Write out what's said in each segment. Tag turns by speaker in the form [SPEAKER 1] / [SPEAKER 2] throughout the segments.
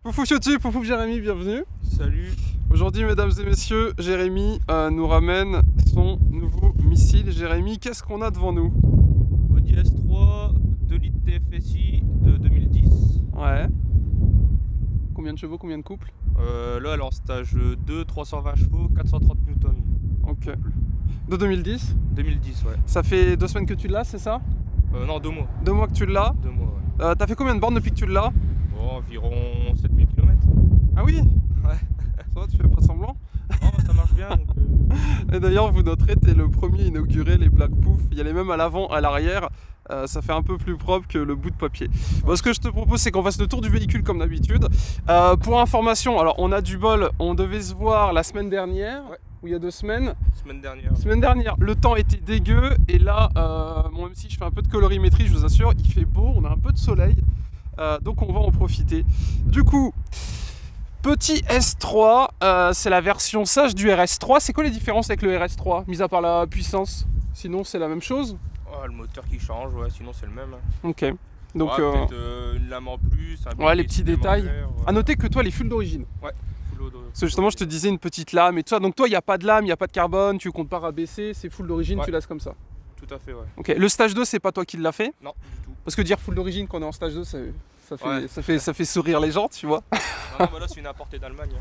[SPEAKER 1] Poufou Fiotu, Poufou Jérémy, bienvenue.
[SPEAKER 2] Salut.
[SPEAKER 1] Aujourd'hui, mesdames et messieurs, Jérémy nous ramène son nouveau missile. Jérémy, qu'est-ce qu'on a devant nous?
[SPEAKER 2] Audi S3, 2 litres TFSI de 2010.
[SPEAKER 1] Ouais. Combien de chevaux, combien de couples?
[SPEAKER 2] Là, elle est en stage 2, 320 chevaux, 430 newtons.
[SPEAKER 1] Ok. De 2010?
[SPEAKER 2] 2010, ouais.
[SPEAKER 1] Ça fait 2 semaines que tu l'as, c'est ça?
[SPEAKER 2] Non, 2 mois.
[SPEAKER 1] 2 mois que tu l'as?
[SPEAKER 2] 2 mois, ouais.
[SPEAKER 1] T'as fait combien de bornes depuis que tu l'as?
[SPEAKER 2] Bon, environ 7000 km.
[SPEAKER 1] Ah oui?
[SPEAKER 2] Ouais.
[SPEAKER 1] Ça va, tu fais pas semblant?
[SPEAKER 2] Non, ça marche bien. Donc,
[SPEAKER 1] Et d'ailleurs, vous noterez, t'es le premier à inaugurer les Black Pouf. Il y a les mêmes à l'avant, à l'arrière. Ça fait un peu plus propre que le bout de papier. Bon, ce que je te propose, c'est qu'on fasse le tour du véhicule comme d'habitude. Pour information, alors on a du bol, on devait se voir la semaine dernière,
[SPEAKER 2] Ouais.
[SPEAKER 1] ou il y a 2 semaines.
[SPEAKER 2] Semaine dernière.
[SPEAKER 1] Semaine dernière, le temps était dégueu, et là, même si je fais un peu de colorimétrie, je vous assure, il fait beau, on a un peu de soleil, donc on va en profiter. Du coup, petit S3, c'est la version sage du RS3. C'est quoi les différences avec le RS3, mis à part la puissance? Sinon, c'est la même chose?
[SPEAKER 2] Oh, le moteur qui change, ouais, sinon c'est le même.
[SPEAKER 1] Ok. Donc,
[SPEAKER 2] ouais, peut-être une lame en plus.
[SPEAKER 1] ouais, les petits détails.
[SPEAKER 2] Ouais.
[SPEAKER 1] À noter que toi, les full d'origine.
[SPEAKER 2] Ouais, full auto.
[SPEAKER 1] Parce que justement, je te disais une petite lame et tout ça. Donc, toi, il n'y a pas de lame, il n'y a pas de carbone, tu comptes pas rabaisser, c'est full d'origine,
[SPEAKER 2] Ouais.
[SPEAKER 1] tu laisses comme ça.
[SPEAKER 2] Tout à fait, ouais.
[SPEAKER 1] Ok. Le stage 2, c'est pas toi qui l'as fait?
[SPEAKER 2] Non, du tout.
[SPEAKER 1] Parce que dire full d'origine quand on est en stage 2,
[SPEAKER 2] Ouais.
[SPEAKER 1] ça fait sourire les gens, tu vois.
[SPEAKER 2] Non, bah là, c'est une importée d'Allemagne.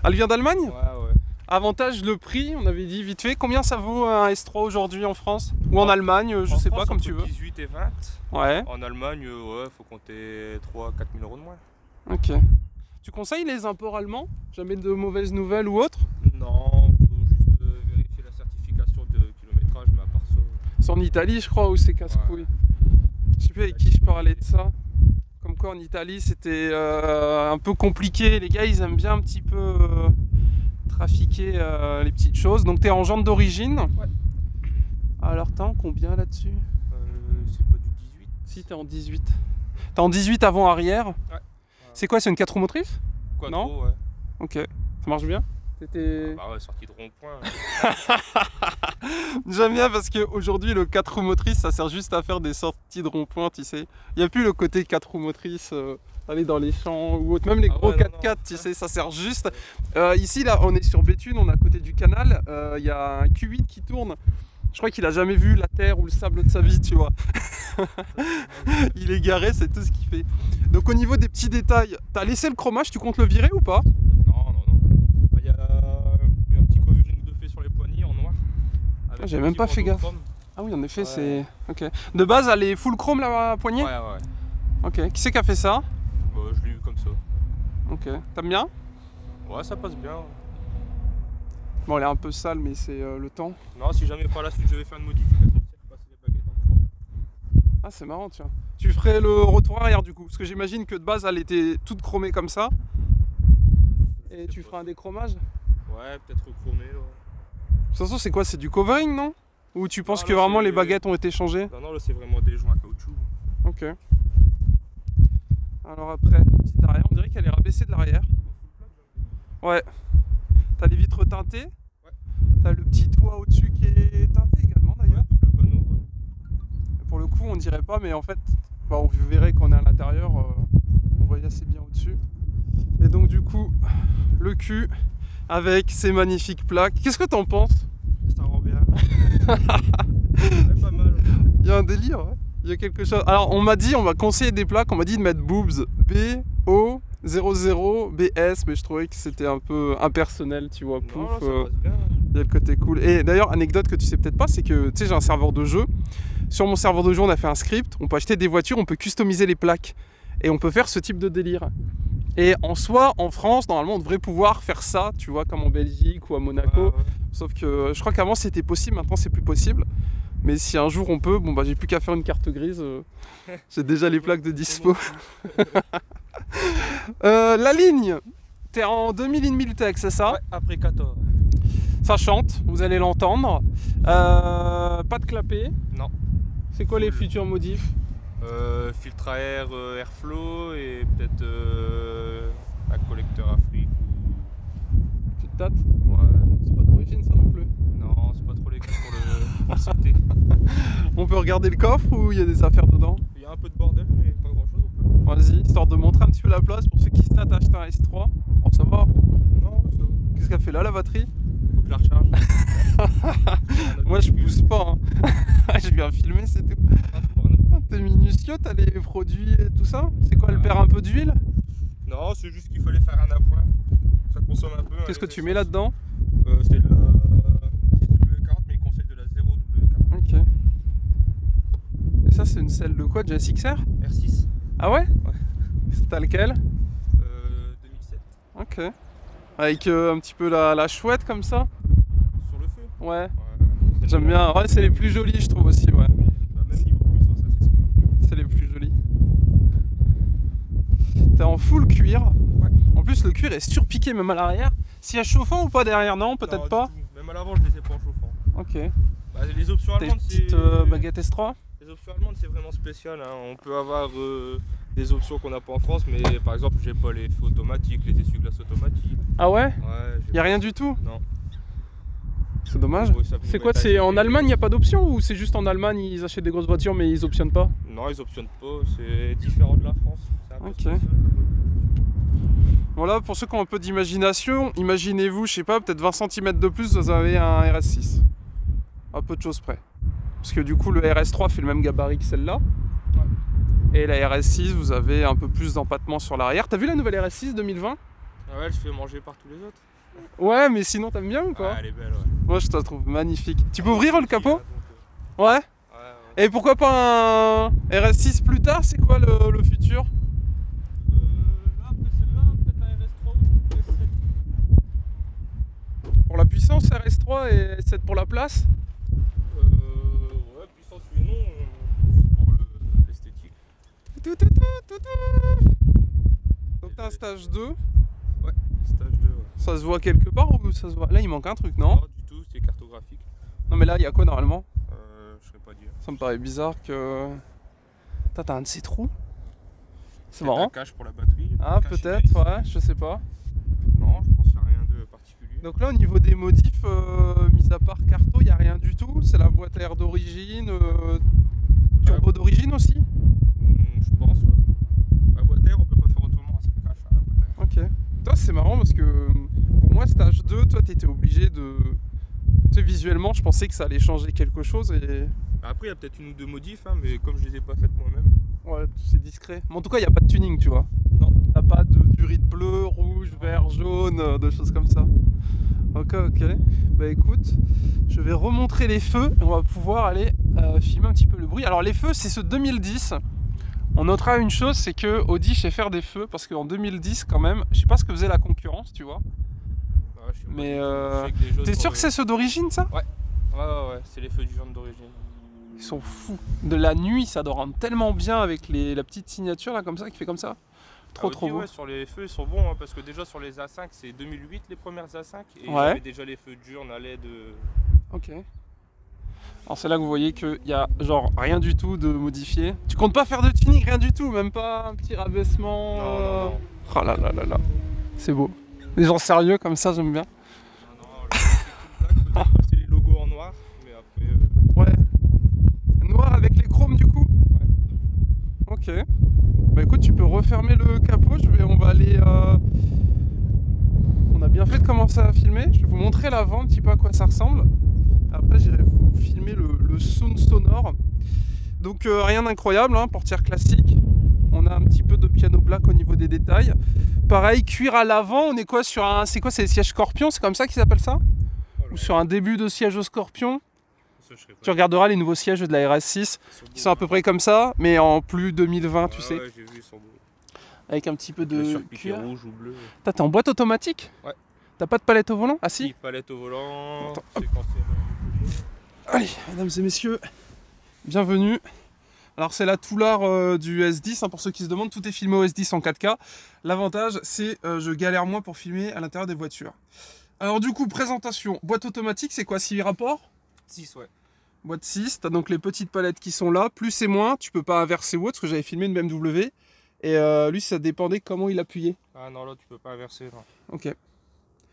[SPEAKER 1] Elle vient d'Allemagne?
[SPEAKER 2] Ouais, ouais.
[SPEAKER 1] Avantage, le prix, on avait dit vite fait. Combien ça vaut un S3 aujourd'hui en France? Ou en
[SPEAKER 2] En-
[SPEAKER 1] Allemagne, je
[SPEAKER 2] En
[SPEAKER 1] sais
[SPEAKER 2] France,
[SPEAKER 1] pas, comme
[SPEAKER 2] entre
[SPEAKER 1] tu veux.
[SPEAKER 2] 18 et 20.
[SPEAKER 1] Ouais,
[SPEAKER 2] En Allemagne, ouais, faut compter 3-4 000 euros de moins.
[SPEAKER 1] ok. Tu conseilles les imports allemands? Jamais de mauvaises nouvelles ou autres?
[SPEAKER 2] Non, faut juste vérifier la certification de kilométrage, mais à part ça.
[SPEAKER 1] C'est en Italie, je crois, où c'est casse-couille. Je sais plus avec qui je parlais de ça. Comme quoi en Italie c'était un peu compliqué. Les gars ils aiment bien un petit peu trafiquer les petites choses. Donc t'es en jantes d'origine.
[SPEAKER 2] Ouais.
[SPEAKER 1] Alors t'es en combien là-dessus?
[SPEAKER 2] C'est pas du 18.
[SPEAKER 1] Si t'es en 18. T'es en 18 avant-arrière.
[SPEAKER 2] Ouais.
[SPEAKER 1] C'est quoi, c'est une 4 roues motrices?
[SPEAKER 2] Quattro,
[SPEAKER 1] Non.
[SPEAKER 2] ouais.
[SPEAKER 1] Ok. Ça marche bien? T'étais...
[SPEAKER 2] Bah ouais, sortie de rond-point.
[SPEAKER 1] J'aime bien parce qu'aujourd'hui le 4 roues motrices ça sert juste à faire des sorties de rond-point, tu sais. Il n'y a plus le côté 4 roues motrices, aller dans les champs ou autre. Même les
[SPEAKER 2] Ah
[SPEAKER 1] gros
[SPEAKER 2] ouais, non,
[SPEAKER 1] 4x4,
[SPEAKER 2] non.
[SPEAKER 1] tu sais, ça sert juste. Ici là on est sur Béthune, on est à côté du canal, il y a un Q8 qui tourne. Je crois qu'il a jamais vu la terre ou le sable de sa vie, tu vois. Il est garé, c'est tout ce qu'il fait. Donc au niveau des petits détails, t'as laissé le chromage, tu comptes le virer ou pas?
[SPEAKER 2] Non, non, non. Bah, il y a eu un petit covering de fait sur les poignées en noir. Avec
[SPEAKER 1] Ah, j'ai
[SPEAKER 2] un
[SPEAKER 1] même
[SPEAKER 2] petit
[SPEAKER 1] pas fait
[SPEAKER 2] bandeau
[SPEAKER 1] gaffe.
[SPEAKER 2] chrome.
[SPEAKER 1] Ah oui en effet
[SPEAKER 2] Ouais.
[SPEAKER 1] c'est... Ok. De base elle est full chrome la poignée?
[SPEAKER 2] Ouais, ouais.
[SPEAKER 1] Ok. Qui c'est qui a fait ça?
[SPEAKER 2] Bah, je l'ai eu comme ça.
[SPEAKER 1] Ok. T'aimes bien?
[SPEAKER 2] Ouais, ça passe bien.
[SPEAKER 1] Bon elle est un peu sale mais c'est le temps.
[SPEAKER 2] Non, si jamais par la suite je vais faire une modification, c'est passer les baguettes en chrome.
[SPEAKER 1] Ah c'est marrant tiens. Tu ferais le retour arrière du coup? Parce que j'imagine que de base elle était toute chromée comme ça.
[SPEAKER 2] Je
[SPEAKER 1] Et
[SPEAKER 2] sais
[SPEAKER 1] tu
[SPEAKER 2] pas.
[SPEAKER 1] feras un déchromage?
[SPEAKER 2] Ouais, peut-être rechromé. Ouais.
[SPEAKER 1] De toute façon c'est quoi? C'est du covering non? Ou tu penses
[SPEAKER 2] Non,
[SPEAKER 1] que
[SPEAKER 2] là,
[SPEAKER 1] vraiment
[SPEAKER 2] c'est-
[SPEAKER 1] les baguettes ont été changées?
[SPEAKER 2] Non, non, là c'est vraiment des joints caoutchouc.
[SPEAKER 1] Ok. Alors après, petite arrière, on dirait qu'elle est rabaissée de l'arrière. Ouais. T'as les vitres teintées.
[SPEAKER 2] Ouais.
[SPEAKER 1] T'as le petit toit au-dessus qui est teinté également d'ailleurs.
[SPEAKER 2] Ouais, double panneau. Ouais.
[SPEAKER 1] Pour le coup, on dirait pas, mais en fait, bah, vous verrez qu'on est à l'intérieur, on voit assez bien au-dessus. Et donc, du coup, le cul avec ces magnifiques plaques. Qu'est-ce que t'en penses?
[SPEAKER 2] Ça rend bien. Ouais, pas mal.
[SPEAKER 1] Il y a un délire, ouais. Il y a quelque chose. Alors, on m'a conseillé des plaques, on m'a dit de mettre boobs BO00BS, mais je trouvais que c'était un peu impersonnel, tu vois.
[SPEAKER 2] Non,
[SPEAKER 1] Pouf.
[SPEAKER 2] là, ça passe bien.
[SPEAKER 1] Il y a le côté cool. Et d'ailleurs, anecdote que tu sais peut-être pas, c'est que tu sais, j'ai un serveur de jeu. Sur mon serveur de jeu, on a fait un script. On peut acheter des voitures, on peut customiser les plaques. Et on peut faire ce type de délire. Et en soi, en France, normalement, on devrait pouvoir faire ça, tu vois, comme en Belgique ou à Monaco.
[SPEAKER 2] Ouais, ouais.
[SPEAKER 1] Sauf que je crois qu'avant c'était possible, maintenant c'est plus possible. Mais si un jour on peut, bon bah j'ai plus qu'à faire une carte grise. J'ai déjà les plaques de dispo. La ligne, t'es en 2000 Miltech, c'est ça?
[SPEAKER 2] Ouais, après 14.
[SPEAKER 1] Ça chante, vous allez l'entendre. Pas de clapet.
[SPEAKER 2] Non.
[SPEAKER 1] C'est quoi les
[SPEAKER 2] Full.
[SPEAKER 1] futurs modifs?
[SPEAKER 2] Filtre à air, airflow et peut-être un collecteur Afrique ou.
[SPEAKER 1] Tu te tâtes?
[SPEAKER 2] Ouais.
[SPEAKER 1] C'est pas d'origine ça non plus.
[SPEAKER 2] Non, c'est pas trop les gars pour le CT.
[SPEAKER 1] On peut regarder le coffre ou il y a des affaires dedans?
[SPEAKER 2] Il y a un peu de bordel, mais pas grand chose. On peut.
[SPEAKER 1] Vas-y, histoire de montrer un petit peu la place pour ceux qui se tâtent à acheter un S3. Oh, ça va.
[SPEAKER 2] Non, ça va.
[SPEAKER 1] Qu'est-ce qu'elle fait là, la batterie?
[SPEAKER 2] Faut que la recharge.
[SPEAKER 1] Moi, je pousse pas. Hein. Je viens filmer, c'est tout. Ah, t'es minutieux, t'as les produits et tout ça? C'est quoi, elle perd un peu d'huile?
[SPEAKER 2] Non, c'est juste qu'il fallait faire un appoint. Ça consomme un peu.
[SPEAKER 1] Qu'est-ce que tu mets là-dedans?
[SPEAKER 2] C'est de la 10W40, mais il conseille de la 0W40.
[SPEAKER 1] Ok. Et ça, c'est une selle de quoi? De GSX-R?
[SPEAKER 2] R6.
[SPEAKER 1] Ah ouais?
[SPEAKER 2] Ouais.
[SPEAKER 1] T'as lequel?
[SPEAKER 2] 2007.
[SPEAKER 1] Ok. Avec un petit peu la chouette comme ça?
[SPEAKER 2] Sur le feu.
[SPEAKER 1] Ouais.
[SPEAKER 2] Ouais.
[SPEAKER 1] J'aime bien. Ouais, c'est les plus jolis, je trouve aussi, ouais.
[SPEAKER 2] Bah, même niveau puissance, ça, c'est ce qui marche.
[SPEAKER 1] C'est les plus jolis. T'es en full cuir.
[SPEAKER 2] Ouais.
[SPEAKER 1] En plus, le cuir est surpiqué même à l'arrière. S'il y a chauffant ou pas derrière? Non,
[SPEAKER 2] Non,
[SPEAKER 1] peut-être
[SPEAKER 2] du
[SPEAKER 1] pas.
[SPEAKER 2] tout. Même à l'avant, je les ai pas en chauffant.
[SPEAKER 1] Ok.
[SPEAKER 2] Bah, les options
[SPEAKER 1] T'as une
[SPEAKER 2] allemandes,
[SPEAKER 1] petite
[SPEAKER 2] c'est.
[SPEAKER 1] baguette S3?
[SPEAKER 2] Les options allemandes, c'est vraiment spécial. Hein. On peut avoir des options qu'on n'a pas en France, mais par exemple, j'ai pas les feux automatiques, les essuie-glaces automatiques.
[SPEAKER 1] Ah ouais?
[SPEAKER 2] Ouais.
[SPEAKER 1] Y a rien du tout?
[SPEAKER 2] Non.
[SPEAKER 1] C'est dommage. C'est quoi? C'est en Allemagne, il n'y a pas d'option ou c'est juste en Allemagne ils achètent des grosses voitures mais ils optionnent pas?
[SPEAKER 2] Non, ils optionnent pas. C'est différent de la France. C'est un peu
[SPEAKER 1] Ok.
[SPEAKER 2] spécial.
[SPEAKER 1] Voilà, pour ceux qui ont un peu d'imagination, imaginez-vous, je sais pas, peut-être 20 cm de plus, vous avez un RS6. À peu de choses près. Parce que du coup, le RS3 fait le même gabarit que celle-là.
[SPEAKER 2] Ouais.
[SPEAKER 1] Et la RS6, vous avez un peu plus d'empattement sur l'arrière. T'as vu la nouvelle RS6 2020?
[SPEAKER 2] Ah ouais, elle se fait manger par tous les autres.
[SPEAKER 1] Ouais, mais sinon, t'aimes bien ou quoi?
[SPEAKER 2] Ouais, elle est belle, ouais.
[SPEAKER 1] Moi, je te la trouve magnifique. Tu peux ouvrir le capot?
[SPEAKER 2] Ouais.
[SPEAKER 1] Ouais.
[SPEAKER 2] Ouais.
[SPEAKER 1] Et pourquoi pas un RS6 plus tard? C'est quoi le futur?
[SPEAKER 2] Là, après celle-là, peut-être un RS3 ou un S7.
[SPEAKER 1] Pour la puissance, RS3 et 7 pour la place?
[SPEAKER 2] Ouais, puissance oui et non, juste pour l'esthétique.
[SPEAKER 1] Donc t'as un stage 2.
[SPEAKER 2] Ouais, stage 2, ouais.
[SPEAKER 1] Ça se voit quelque part ou ça se voit? Là, il manque un truc, non?
[SPEAKER 2] Non, du tout, c'est cartographique.
[SPEAKER 1] Non, mais là, il y a quoi normalement?
[SPEAKER 2] Je saurais pas dire.
[SPEAKER 1] Ça me paraît bizarre que. T'as un de ces trous? C'est
[SPEAKER 2] Peut-être
[SPEAKER 1] marrant.
[SPEAKER 2] un cache pour la batterie.
[SPEAKER 1] Ah,
[SPEAKER 2] un cache
[SPEAKER 1] peut-être,
[SPEAKER 2] ici.
[SPEAKER 1] ouais, je sais pas.
[SPEAKER 2] Non, je pense qu'il n'y a rien de particulier.
[SPEAKER 1] Donc là, au niveau des modifs, mis à part carto, il n'y a rien du tout. C'est la boîte à air d'origine, turbo d'origine aussi.
[SPEAKER 2] Je pense, ouais. La boîte à air, on peut pas faire autrement, c'est le cache à la boîte à air.
[SPEAKER 1] Ok. Toi, c'est marrant parce que pour moi, stage 2, toi, t'étais obligé de. Tu sais, visuellement, je pensais que ça allait changer quelque chose et.
[SPEAKER 2] Après, il y a peut-être une ou deux modifs, hein, mais comme je les ai pas faites moi-même.
[SPEAKER 1] Ouais, c'est discret. Mais en tout cas, il n'y a pas de tuning, tu vois.
[SPEAKER 2] Non.
[SPEAKER 1] T'as pas de durite bleu, rouge, vert, jaune, de choses comme ça. Ok, ok. Bah écoute, je vais remontrer les feux et on va pouvoir aller filmer un petit peu le bruit. Alors les feux, c'est ce 2010. On notera une chose, c'est que Audi sait faire des feux parce qu'en 2010 quand même, je sais pas ce que faisait la concurrence, tu vois.
[SPEAKER 2] Ouais, je sais pas
[SPEAKER 1] Mais
[SPEAKER 2] du tout. Je sais que les jaunes
[SPEAKER 1] t'es
[SPEAKER 2] sont
[SPEAKER 1] sûr que c'est ceux d'origine ça?
[SPEAKER 2] Ouais, c'est les feux du jaune d'origine.
[SPEAKER 1] Ils sont fous. De la nuit, ça doit rendre tellement bien avec la petite signature là comme ça qui fait comme ça. Trop
[SPEAKER 2] Audi,
[SPEAKER 1] trop beau.
[SPEAKER 2] ouais, sur les feux, ils sont bons, hein, parce que déjà sur les A5, c'est 2008 les premières A5, et
[SPEAKER 1] Ouais.
[SPEAKER 2] j'avais déjà les feux diurnes à LED.
[SPEAKER 1] Ok. Alors c'est là que vous voyez qu'il y a genre rien du tout de modifié. Tu comptes pas faire de tuning, rien du tout, même pas un petit rabaissement.
[SPEAKER 2] Non.
[SPEAKER 1] Oh là là là là. C'est beau. Des gens sérieux comme ça, j'aime bien.
[SPEAKER 2] Non, c'est cool, black, peut-être passer les logos en noir, mais après.
[SPEAKER 1] Ouais. Noir avec les chromes du coup.
[SPEAKER 2] Ouais.
[SPEAKER 1] Ok. Bah écoute, tu peux refermer le capot. On va aller. On a bien fait de commencer à filmer. Je vais vous montrer l'avant un petit peu à quoi ça ressemble. Après, j'irai vous filmer le sound sonore. Donc rien d'incroyable, hein, portière classique. On a un petit peu de piano black au niveau des détails. Pareil, cuir à l'avant. On est quoi sur un. C'est quoi? C'est les sièges Scorpion? C'est comme ça qu'ils s'appellent ça? Ou sur un début de siège au Scorpion?
[SPEAKER 2] Ça, je serais pas
[SPEAKER 1] Tu regarderas les nouveaux sièges de la RS6 qui sont à peu près comme ça, mais en plus 2020, tu sais,
[SPEAKER 2] Ouais, j'ai vu, ils sont beaux.
[SPEAKER 1] avec un petit peu
[SPEAKER 2] Le
[SPEAKER 1] de
[SPEAKER 2] surpiqué
[SPEAKER 1] cuir.
[SPEAKER 2] rouge ou bleu.
[SPEAKER 1] T'es en boîte automatique?
[SPEAKER 2] Ouais.
[SPEAKER 1] T'as pas de palette au volant? Ah si?
[SPEAKER 2] Si, palette au volant.
[SPEAKER 1] Attends,
[SPEAKER 2] C'est quand c'est.
[SPEAKER 1] Allez, mesdames et messieurs, bienvenue. Alors c'est la Toulard du S10, hein, pour ceux qui se demandent, tout est filmé au S10 en 4K. L'avantage, c'est je galère moins pour filmer à l'intérieur des voitures. Alors du coup, présentation, boîte automatique, c'est quoi, 6 rapports?
[SPEAKER 2] 6, ouais.
[SPEAKER 1] Boîte 6, t'as donc les petites palettes qui sont là, plus et moins, tu peux pas inverser ou autre, parce que j'avais filmé une BMW, et lui ça dépendait comment il appuyait.
[SPEAKER 2] Ah non, là tu peux pas inverser. Non.
[SPEAKER 1] Ok.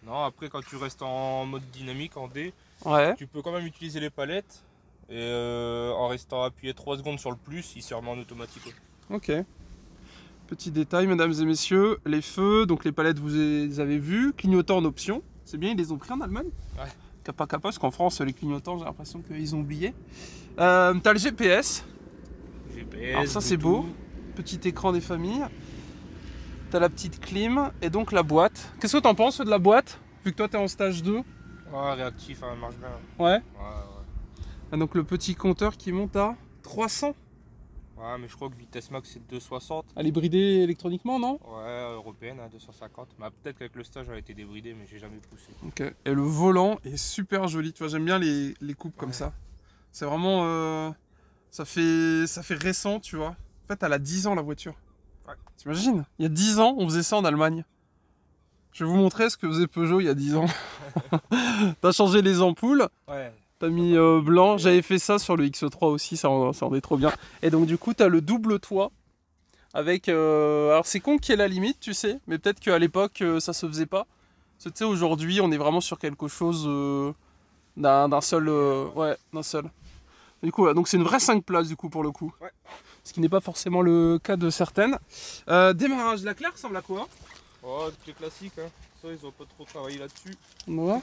[SPEAKER 2] Non, après quand tu restes en mode dynamique, en D,
[SPEAKER 1] Ouais.
[SPEAKER 2] tu peux quand même utiliser les palettes. Et en restant appuyé 3 secondes sur le plus, il se remet en automatique.
[SPEAKER 1] Ok. Petit détail, mesdames et messieurs, les feux, donc les palettes, vous les avez vues, clignotants en option. C'est bien, ils les ont pris en Allemagne.
[SPEAKER 2] Ouais.
[SPEAKER 1] Kappa kappa, parce qu'en France, les clignotants, j'ai l'impression qu'ils ont oublié. T'as le GPS. Alors ça, c'est beau. Petit écran des familles. T'as la petite clim et donc la boîte. Qu'est-ce que t'en penses de la boîte, vu que toi t'es en stage 2?
[SPEAKER 2] Ouais, réactif, hein, marche bien.
[SPEAKER 1] Ouais.
[SPEAKER 2] Ouais.
[SPEAKER 1] Ah, donc le petit compteur qui monte à 300.
[SPEAKER 2] Ouais, mais je crois que vitesse max c'est 260.
[SPEAKER 1] Elle est bridée électroniquement, non?
[SPEAKER 2] Ouais, européenne à 250. Bah, peut-être qu'avec le stage elle a été débridée, mais j'ai jamais poussé.
[SPEAKER 1] Ok. Et le volant est super joli. Tu vois, j'aime bien les coupes comme ça. C'est vraiment. Ça fait récent, tu vois. En fait, elle a 10 ans la voiture.
[SPEAKER 2] Ouais.
[SPEAKER 1] T'imagines? Il y a 10 ans, on faisait ça en Allemagne. Je vais vous montrer ce que faisait Peugeot il y a 10 ans. T'as changé les ampoules.
[SPEAKER 2] Ouais.
[SPEAKER 1] T'as mis blanc. J'avais fait ça sur le X3 aussi, ça en est trop bien. Et donc du coup, t'as le double toit. Avec. Alors c'est con qu'il y ait la limite, tu sais. Mais peut-être qu'à l'époque, ça se faisait pas. Parce que tu sais, aujourd'hui, on est vraiment sur quelque chose d'un seul. Ouais, d'un seul. Du coup, donc c'est une vraie 5 places du coup pour le coup.
[SPEAKER 2] Ouais.
[SPEAKER 1] Ce qui n'est pas forcément le cas de certaines. Démarrage, la Claire ressemble à quoi?
[SPEAKER 2] Oh, c'est classique, hein. Ça, ils ont pas trop travaillé là-dessus.
[SPEAKER 1] On va voir.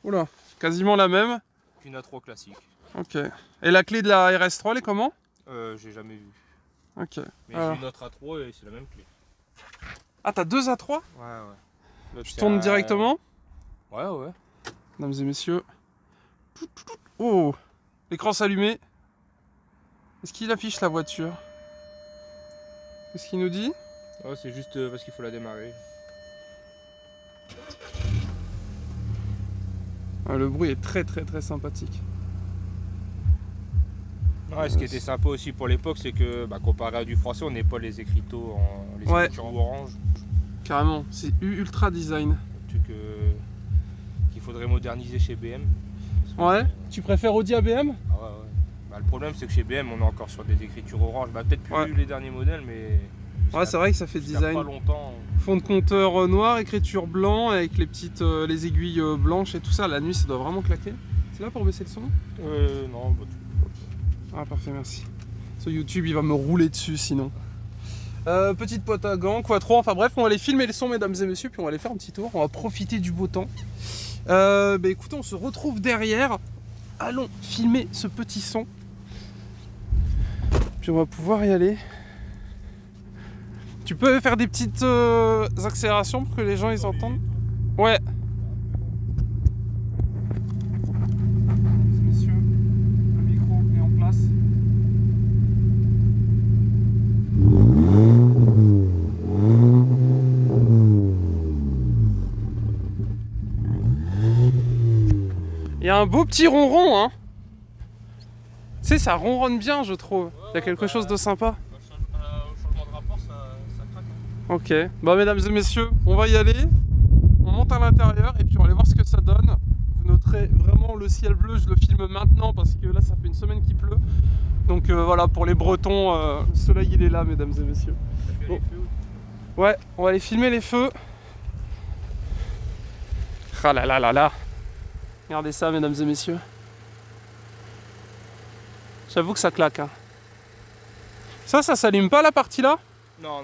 [SPEAKER 1] Oula, quasiment la même.
[SPEAKER 2] Une A3 classique.
[SPEAKER 1] Ok. Et la clé de la RS3, elle est comment?
[SPEAKER 2] J'ai jamais vu.
[SPEAKER 1] Ok.
[SPEAKER 2] Mais
[SPEAKER 1] Alors.
[SPEAKER 2] j'ai une autre A3 et c'est la même clé.
[SPEAKER 1] Ah, t'as 2 à 3?
[SPEAKER 2] Ouais.
[SPEAKER 1] Tu tournes directement?
[SPEAKER 2] Ouais.
[SPEAKER 1] Mesdames et messieurs. Oh, l'écran s'allumait. Est-ce qu'il affiche la voiture? Qu'est-ce qu'il nous dit?
[SPEAKER 2] Ouais, c'est juste parce qu'il faut la démarrer.
[SPEAKER 1] Ah, le bruit est très sympathique.
[SPEAKER 2] Ouais, ce qui était sympa aussi pour l'époque, c'est que comparé à du français, on n'est pas les écriteaux les
[SPEAKER 1] Ouais.
[SPEAKER 2] écritures orange.
[SPEAKER 1] Carrément, c'est ultra design.
[SPEAKER 2] Un truc qu'il faudrait moderniser chez BM.
[SPEAKER 1] Ouais. Tu préfères Audi à BM?
[SPEAKER 2] Ah ouais. Le problème, c'est que chez BM, on est encore sur des écritures orange. Peut-être plus les derniers modèles, mais.
[SPEAKER 1] Ouais, c'est vrai que ça fait design.
[SPEAKER 2] Pas longtemps.
[SPEAKER 1] Fond de compteur noir, écriture blanc avec les petites les aiguilles blanches et tout ça. La nuit, ça doit vraiment claquer. C'est là pour baisser le son?
[SPEAKER 2] Non.
[SPEAKER 1] Ah, parfait, merci. Sur YouTube, il va me rouler dessus sinon. Petite pointe à gants, quattro. Enfin bref, on va aller filmer le son, mesdames et messieurs, puis on va aller faire un petit tour. On va profiter du beau temps. Écoutez, on se retrouve derrière. Allons filmer ce petit son. Puis on va pouvoir y aller. Tu peux faire des petites accélérations pour que les gens ils entendent? Ouais. Messieurs, le micro est en place. Il y a un beau petit ronron, hein. Tu sais, ça ronronne bien, je trouve. Il y a quelque chose de sympa.
[SPEAKER 2] Au changement de rapport, ça craque.
[SPEAKER 1] Ok, mesdames et messieurs, on va y aller. On monte à l'intérieur et puis on va aller voir ce que ça donne. Vous noterez vraiment le ciel bleu, je le filme maintenant parce que là ça fait une semaine qu'il pleut. Donc voilà, pour les Bretons, le soleil il est là, mesdames et messieurs. Bon. Ouais, on va aller filmer les feux. Ah là là là là. Regardez ça, mesdames et messieurs. J'avoue que ça claque. Hein. Ça s'allume pas la partie là?
[SPEAKER 2] Non.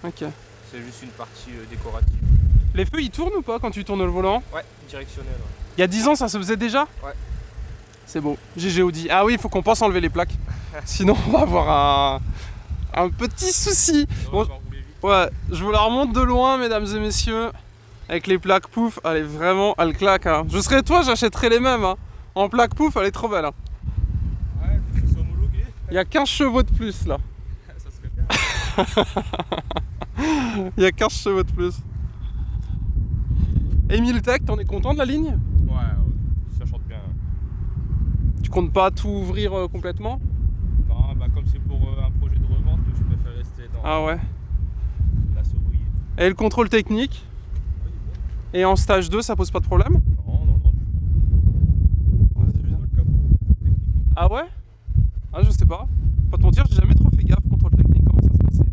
[SPEAKER 1] Ok.
[SPEAKER 2] C'est juste une partie décorative.
[SPEAKER 1] Les feux ils tournent ou pas quand tu tournes le volant?
[SPEAKER 2] Ouais, directionnel. Ouais.
[SPEAKER 1] Il y a 10 ans ça se faisait déjà?
[SPEAKER 2] Ouais.
[SPEAKER 1] C'est beau. GG Audi. Ah oui, il faut qu'on pense enlever les plaques. Sinon on va avoir un petit souci. Bon, ouais, je vous la remonte de loin, mesdames et messieurs. Avec les plaques pouf, elle est vraiment, elle claque. Hein. Je serais toi, j'achèterais les mêmes. Hein. En plaque pouf, elle est trop belle. Hein.
[SPEAKER 2] Ouais, faut que ça soit homologué.
[SPEAKER 1] Il y a 15 chevaux de plus là.
[SPEAKER 2] Ça serait bien.
[SPEAKER 1] Il y a 15 chevaux de plus. Emile Tech, t'en es content de la ligne?
[SPEAKER 2] Ouais, ça chante bien.
[SPEAKER 1] Tu comptes pas tout ouvrir complètement?
[SPEAKER 2] Non, comme c'est pour un projet de revente, je préfère rester dans la sobriété.
[SPEAKER 1] Et le contrôle technique? Et en stage 2, ça pose pas de problème?
[SPEAKER 2] Non.
[SPEAKER 1] Vas-y, viens. Ah ouais? Ah, je sais pas. Pas te mentir, j'ai jamais trop fait gaffe contrôle technique, comment ça se passait.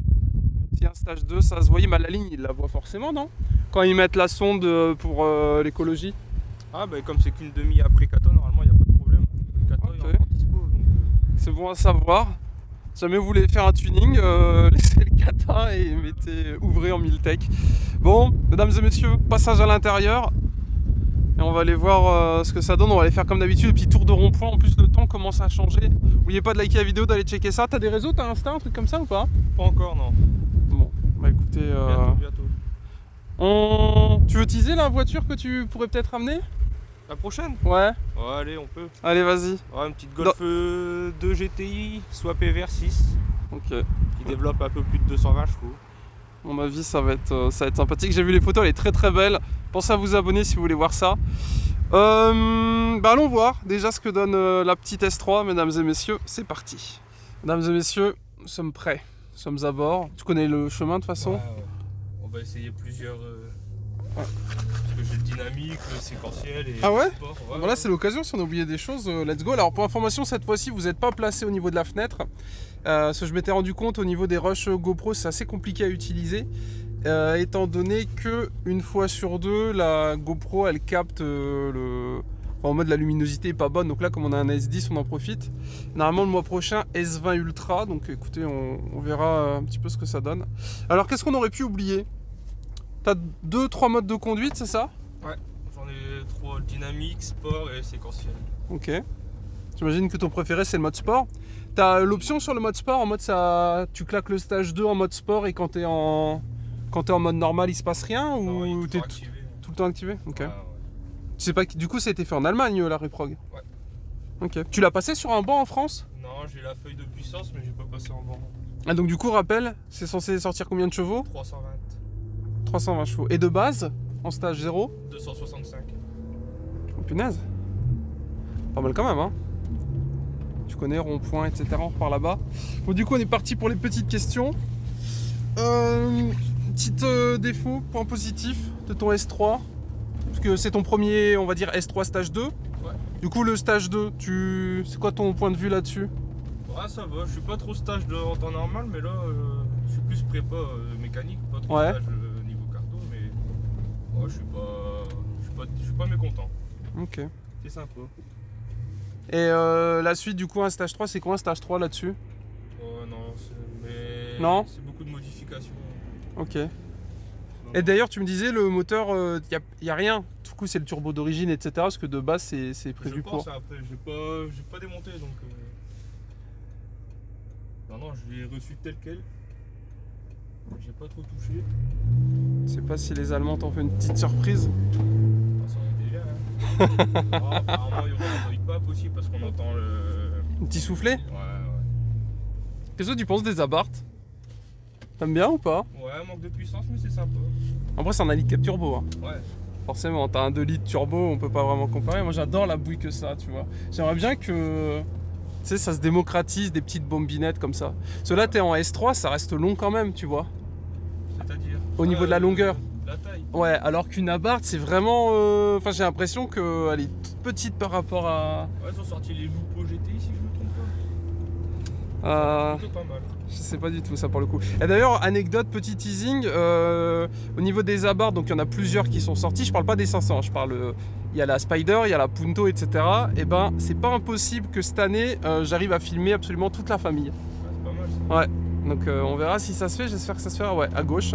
[SPEAKER 1] Si un stage 2, ça se voyait, la ligne, ils la voient forcément, non? Quand ils mettent la sonde pour l'écologie.
[SPEAKER 2] Ah, comme c'est qu'une demi après Cato, normalement, il n'y a pas de problème. Le Cato, il est encore dispo.
[SPEAKER 1] C'est bon à savoir. Si jamais vous voulez faire un tuning, laissez le kata et ouvrez en 1000 tech. Bon, mesdames et messieurs, passage à l'intérieur. Et on va aller voir ce que ça donne. On va aller faire comme d'habitude, le petit tour de rond-point. En plus, le temps commence à changer. N'oubliez pas de liker la vidéo, d'aller checker ça. T'as des réseaux, t'as Insta, un truc comme ça ou pas?
[SPEAKER 2] Pas encore, non.
[SPEAKER 1] Bon, bah écoutez...
[SPEAKER 2] Bientôt.
[SPEAKER 1] Tu veux teaser la voiture que tu pourrais peut-être ramener?
[SPEAKER 2] La prochaine?
[SPEAKER 1] Ouais.
[SPEAKER 2] Ouais, allez, on peut.
[SPEAKER 1] Allez, vas-y.
[SPEAKER 2] Ouais, une petite Golf 2 GTI, soit PVR 6.
[SPEAKER 1] Ok.
[SPEAKER 2] Qui développe un peu plus de 220 chevaux.
[SPEAKER 1] À mon avis, ça va être sympathique. J'ai vu les photos, elle est très très belle. Pensez à vous abonner si vous voulez voir ça. Allons voir déjà ce que donne la petite S3, mesdames et messieurs. C'est parti. Mesdames et messieurs, nous sommes prêts. Nous sommes à bord. Tu connais le chemin de toute façon?
[SPEAKER 2] Ouais. On va essayer plusieurs... Parce que j'ai le dynamique, le séquentiel et
[SPEAKER 1] ah ouais,
[SPEAKER 2] le sport. Ouais,
[SPEAKER 1] voilà, c'est l'occasion. Si on a oublié des choses, let's go. Alors pour information, cette fois-ci, vous n'êtes pas placé au niveau de la fenêtre. Ce que je m'étais rendu compte au niveau des rushs GoPro, c'est assez compliqué à utiliser. Étant donné que une fois sur deux, la GoPro elle capte en mode la luminosité est pas bonne. Donc là, comme on a un S10, on en profite. Normalement, le mois prochain, S20 Ultra. Donc écoutez, on verra un petit peu ce que ça donne. Alors, qu'est-ce qu'on aurait pu oublier? T'as 2-3 modes de conduite, c'est ça?
[SPEAKER 2] Ouais, j'en ai 3, dynamique, sport et séquentiel.
[SPEAKER 1] Ok. J'imagine que ton préféré c'est le mode sport. T'as l'option sur le mode sport, en mode ça, tu claques le stage 2 en mode sport et quand t'es en mode normal il se passe rien ou t'es tout le temps activé? Ok.
[SPEAKER 2] Ouais.
[SPEAKER 1] Tu sais pas, du coup ça a été fait en Allemagne la reprog?
[SPEAKER 2] Ouais.
[SPEAKER 1] Ok. Tu l'as passé sur un banc en France?
[SPEAKER 2] Non, j'ai la feuille de puissance mais j'ai pas passé en banc.
[SPEAKER 1] Ah donc du coup rappel, c'est censé sortir combien de chevaux?
[SPEAKER 2] 320.
[SPEAKER 1] 320 chevaux. Et de base, en stage 0?
[SPEAKER 2] 265.
[SPEAKER 1] Oh punaise. Pas mal quand même hein. Tu connais, rond-point, etc. On repart là-bas. Bon du coup on est parti pour les petites questions. Petit défaut, point positif de ton S3. Parce que c'est ton premier, on va dire, S3 stage 2.
[SPEAKER 2] Ouais.
[SPEAKER 1] Du coup le stage 2, c'est quoi ton point de vue là-dessus?
[SPEAKER 2] Ouais, ça va, je suis pas trop stage en temps normal, mais là je suis plus prépa mécanique, pas trop
[SPEAKER 1] Ouais.
[SPEAKER 2] stage niveau carto, mais ouais, je suis pas mécontent.
[SPEAKER 1] Ok.
[SPEAKER 2] C'est sympa.
[SPEAKER 1] Et la suite du coup un stage 3, c'est quoi un stage 3 là-dessus?
[SPEAKER 2] Oh non,
[SPEAKER 1] Non,
[SPEAKER 2] c'est beaucoup de modifications.
[SPEAKER 1] Ok. Et d'ailleurs tu me disais le moteur, y a rien. Du coup c'est le turbo d'origine, etc. Parce que de base c'est prévu
[SPEAKER 2] Je
[SPEAKER 1] pour.
[SPEAKER 2] pense après, j'ai pas démonté donc. Non, je l'ai reçu tel quel. J'ai pas trop touché.
[SPEAKER 1] Je sais pas si les Allemands t'ont fait une petite surprise.
[SPEAKER 2] Ça en était bien. Hein. Apparemment, il y aura un noise pas possible parce qu'on entend le.
[SPEAKER 1] Un petit soufflet.
[SPEAKER 2] Ouais.
[SPEAKER 1] Qu'est-ce que tu penses des Abarth? T'aimes bien ou pas?
[SPEAKER 2] Ouais, manque de puissance, mais c'est sympa.
[SPEAKER 1] Après c'est un 1,4 litre turbo. Hein.
[SPEAKER 2] Ouais.
[SPEAKER 1] Forcément, t'as un 2 litres turbo, on peut pas vraiment comparer. Moi j'adore la bouille que ça, tu vois. J'aimerais bien que. Tu sais, ça se démocratise des petites bombinettes comme ça. Cela, t'es en S3, ça reste long quand même, tu vois.
[SPEAKER 2] C'est-à-dire
[SPEAKER 1] Au niveau de la longueur.
[SPEAKER 2] La taille.
[SPEAKER 1] Ouais, alors qu'une Abarth, c'est vraiment. Enfin, j'ai l'impression qu'elle est toute petite par rapport à.
[SPEAKER 2] Ouais, ils ont sorti les Lupo GTI si je me trompe pas. Plutôt pas mal.
[SPEAKER 1] Je sais pas du tout ça pour le coup. Et d'ailleurs, anecdote, petit teasing, au niveau des Abarth, donc il y en a plusieurs qui sont sortis. Je parle pas des 500, je parle. Il y a la Spider, il y a la Punto, etc. Et ben, c'est pas impossible que cette année, j'arrive à filmer absolument toute la famille.
[SPEAKER 2] Ouais, c'est pas mal ça.
[SPEAKER 1] Ouais, donc on verra si ça se fait. J'espère que ça se fera. Ouais, à gauche.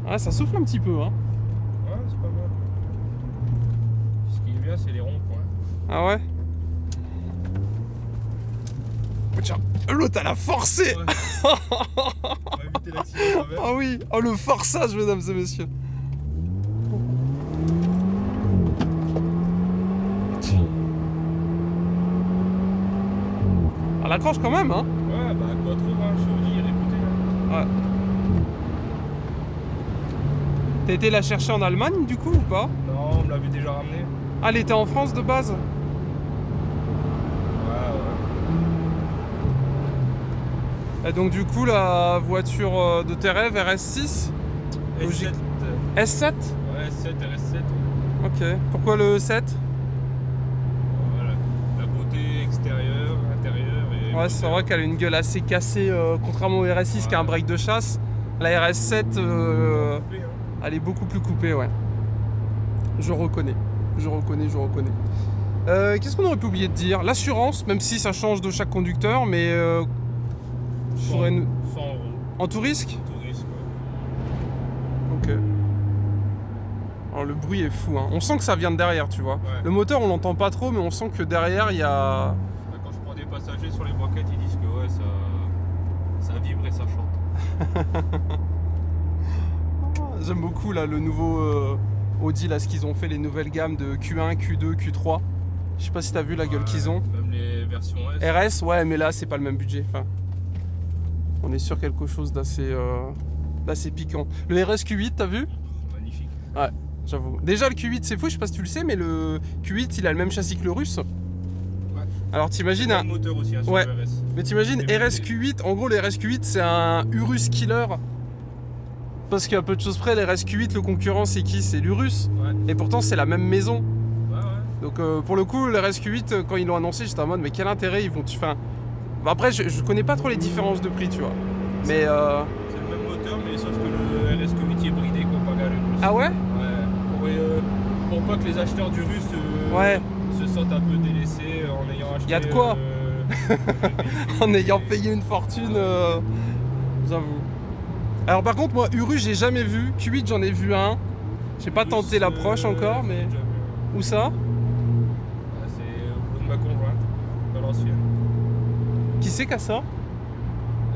[SPEAKER 1] Ouais, ça souffle un petit peu. Hein.
[SPEAKER 2] Ouais, c'est pas mal. Ce qui est bien, c'est les ronds-points.
[SPEAKER 1] Ah ouais. Oh, tiens, l'autre elle a forcé.
[SPEAKER 2] Ouais. On va éviter l'accident quand même.
[SPEAKER 1] Ah oui, oh le forçage, mesdames et messieurs. Elle accroche quand même, hein.
[SPEAKER 2] Ouais, bah quoi trop, hein, Chevrolet est réputé. Hein.
[SPEAKER 1] Ouais. T'as été la chercher en Allemagne du coup ou pas?
[SPEAKER 2] Non, on me l'avait déjà ramené.
[SPEAKER 1] Ah, elle était en France de base?
[SPEAKER 2] Ouais.
[SPEAKER 1] Et donc du coup la voiture de tes rêves RS6?
[SPEAKER 2] S7.
[SPEAKER 1] S7?
[SPEAKER 2] Ouais, S7, RS7.
[SPEAKER 1] Ok. Pourquoi le 7?
[SPEAKER 2] Voilà. La beauté extérieure, intérieure et.
[SPEAKER 1] Ouais, c'est vrai qu'elle a une gueule assez cassée, contrairement au RS6 qui a un break de chasse. La RS7,
[SPEAKER 2] Coupé, hein.
[SPEAKER 1] elle est beaucoup plus coupée, ouais. Je reconnais. Qu'est-ce qu'on aurait pu oublier de dire? L'assurance, même si ça change de chaque conducteur, mais... sur
[SPEAKER 2] 100
[SPEAKER 1] une...
[SPEAKER 2] €.
[SPEAKER 1] En tout risque?
[SPEAKER 2] Tout risque, ouais.
[SPEAKER 1] Ok. Alors, le bruit est fou, hein. On sent que ça vient de derrière, tu vois.
[SPEAKER 2] Ouais.
[SPEAKER 1] Le moteur, on l'entend pas trop, mais on sent que derrière, il y a...
[SPEAKER 2] Quand je prends des passagers sur les banquettes, ils disent que ouais, ça vibre et ça chante.
[SPEAKER 1] J'aime beaucoup là le nouveau Audi, là ce qu'ils ont fait, les nouvelles gammes de Q1, Q2, Q3. Je sais pas si t'as vu la gueule qu'ils ont.
[SPEAKER 2] Même les versions S.
[SPEAKER 1] RS, ouais, mais là c'est pas le même budget. Enfin, on est sur quelque chose d'assez piquant. Le RS Q8, t'as vu?
[SPEAKER 2] Magnifique.
[SPEAKER 1] Ouais, j'avoue. Déjà le Q8 c'est fou, je sais pas si tu le sais, mais le Q8 il a le même châssis que le russe.
[SPEAKER 2] Ouais.
[SPEAKER 1] Alors t'imagines
[SPEAKER 2] un moteur aussi, hein, sur
[SPEAKER 1] ouais.
[SPEAKER 2] le RS.
[SPEAKER 1] Mais t'imagines RS Q8, en gros le RS Q8 c'est un Urus killer. Parce qu'à peu de choses près, les RSQ8, le concurrent c'est qui? C'est l'Urus.
[SPEAKER 2] Ouais.
[SPEAKER 1] Et pourtant c'est la même maison.
[SPEAKER 2] Ouais, ouais.
[SPEAKER 1] Donc pour le coup, le RSQ8, quand ils l'ont annoncé, j'étais en mode mais quel intérêt ils vont... Enfin, après je connais pas trop les différences de prix, tu vois. Mais...
[SPEAKER 2] C'est le même moteur, mais sauf que le RSQ8 est bridé comparé à l'Urus.
[SPEAKER 1] Ah ouais?
[SPEAKER 2] Ouais. Pour pas que les acheteurs d'Urus se sentent un peu délaissés en ayant acheté...
[SPEAKER 1] Y a de quoi en ayant payé une fortune, j'avoue. Alors par contre moi Urus j'ai jamais vu, Q8 j'en ai vu un. J'ai pas tenté l'approche encore mais... Où ça?
[SPEAKER 2] C'est au bout de ma conjointe, dans l'ancienne.
[SPEAKER 1] Qui c'est qu'à ça?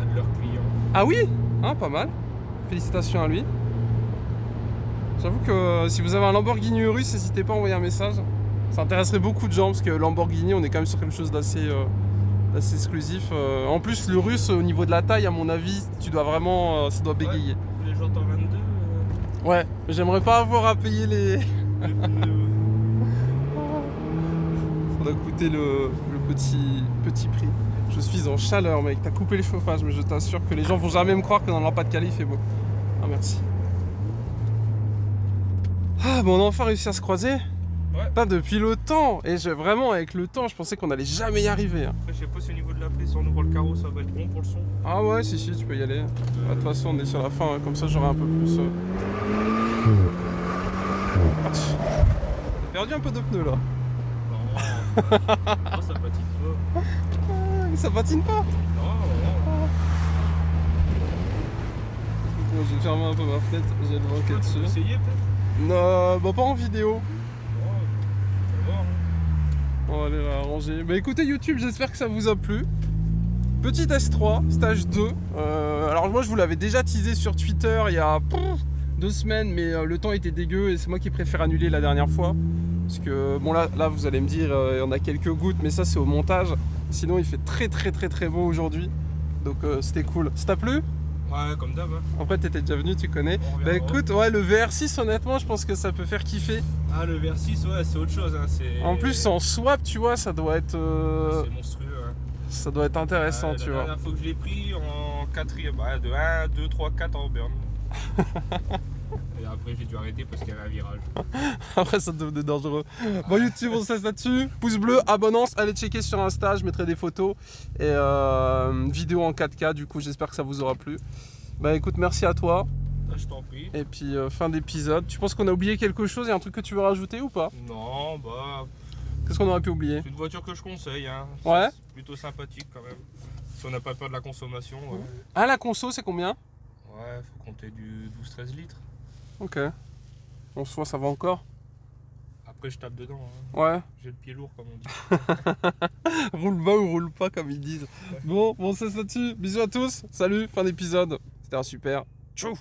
[SPEAKER 2] Un de leurs clients.
[SPEAKER 1] Ah oui? Ah pas mal. Félicitations à lui. J'avoue que si vous avez un Lamborghini Urus, n'hésitez pas à envoyer un message. Ça intéresserait beaucoup de gens parce que Lamborghini on est quand même sur quelque chose d'assez exclusif. En plus le russe au niveau de la taille à mon avis tu dois vraiment ça doit bégayer.
[SPEAKER 2] Ouais, les jantes en 22.
[SPEAKER 1] Ouais, mais j'aimerais pas avoir à payer les...
[SPEAKER 2] Les
[SPEAKER 1] Ça doit coûter le petit prix. Je suis en chaleur mec, t'as coupé les chauffages mais je t'assure que les gens vont jamais me croire que dans leur Pas-de-Calais il fait beau. Ah merci. Ah bon on a enfin réussi à se croiser.
[SPEAKER 2] Ouais.
[SPEAKER 1] Pas depuis le temps. Et vraiment avec le temps je pensais qu'on allait jamais y arriver.
[SPEAKER 2] Après, je sais pas si au niveau de la prise, si on ouvre le carreau, ça va être bon pour le son.
[SPEAKER 1] Ah ouais si tu peux y aller. De toute façon on est sur la fin, comme ça j'aurai un peu plus... J'ai perdu un peu de pneus là.
[SPEAKER 2] Non, non, ça patine pas.
[SPEAKER 1] Ça patine pas.
[SPEAKER 2] Non, non.
[SPEAKER 1] Bon, je vais fermer un peu ma fenêtre, j'ai le vent qui est
[SPEAKER 2] Tu peux
[SPEAKER 1] dessus.
[SPEAKER 2] essayer peut-être?
[SPEAKER 1] Non, bah pas en vidéo.
[SPEAKER 2] Non, on va voir.
[SPEAKER 1] On va aller la ranger. Bah écoutez YouTube, j'espère que ça vous a plu. Petit S3, stage 2. Alors moi je vous l'avais déjà teasé sur Twitter il y a 2 semaines, mais le temps était dégueu et c'est moi qui préfère annuler la dernière fois. Parce que bon là vous allez me dire il y en a quelques gouttes, mais ça c'est au montage. Sinon il fait très beau aujourd'hui. Donc c'était cool. Ça t'a plu?
[SPEAKER 2] Ouais, comme d'hab. Hein.
[SPEAKER 1] Après t'étais déjà venu, tu connais. Bah écoute, ouais le VR6 honnêtement je pense que ça peut faire kiffer.
[SPEAKER 2] Ah le VR6 ouais c'est autre chose. Hein.
[SPEAKER 1] En plus en swap tu vois ça doit être...
[SPEAKER 2] C'est monstrueux. Hein.
[SPEAKER 1] Ça doit être intéressant tu vois.
[SPEAKER 2] La dernière fois que je l'ai pris en 4ème, de 1, 2, 3, 4 en burn. Et après j'ai dû arrêter parce qu'il y avait un virage.
[SPEAKER 1] Après ça devenait dangereux. Bon YouTube on se laisse là-dessus. Pouce bleu, abonnance, allez checker sur Insta, je mettrai des photos. Et vidéo en 4K du coup j'espère que ça vous aura plu. Bah écoute merci à toi.
[SPEAKER 2] Je t'en prie.
[SPEAKER 1] Et puis fin d'épisode. Tu penses qu'on a oublié quelque chose? Il y a un truc que tu veux rajouter ou pas?
[SPEAKER 2] Non bah...
[SPEAKER 1] Qu'est-ce qu'on aurait pu oublier?
[SPEAKER 2] C'est une voiture que je conseille. Hein.
[SPEAKER 1] Ouais.
[SPEAKER 2] C'est plutôt sympathique quand même. Si on n'a pas peur de la consommation. Ouais,
[SPEAKER 1] Ah la conso c'est combien?
[SPEAKER 2] ouais faut compter du 12-13 litres.
[SPEAKER 1] Ok. En soi ça va encore.
[SPEAKER 2] Après je tape dedans. Hein.
[SPEAKER 1] Ouais.
[SPEAKER 2] J'ai le pied lourd comme on dit.
[SPEAKER 1] Roule bas ou roule pas comme ils disent. Bon, on se laisse là-dessus. Bisous à tous. Salut, fin d'épisode. C'était un super. Tchou.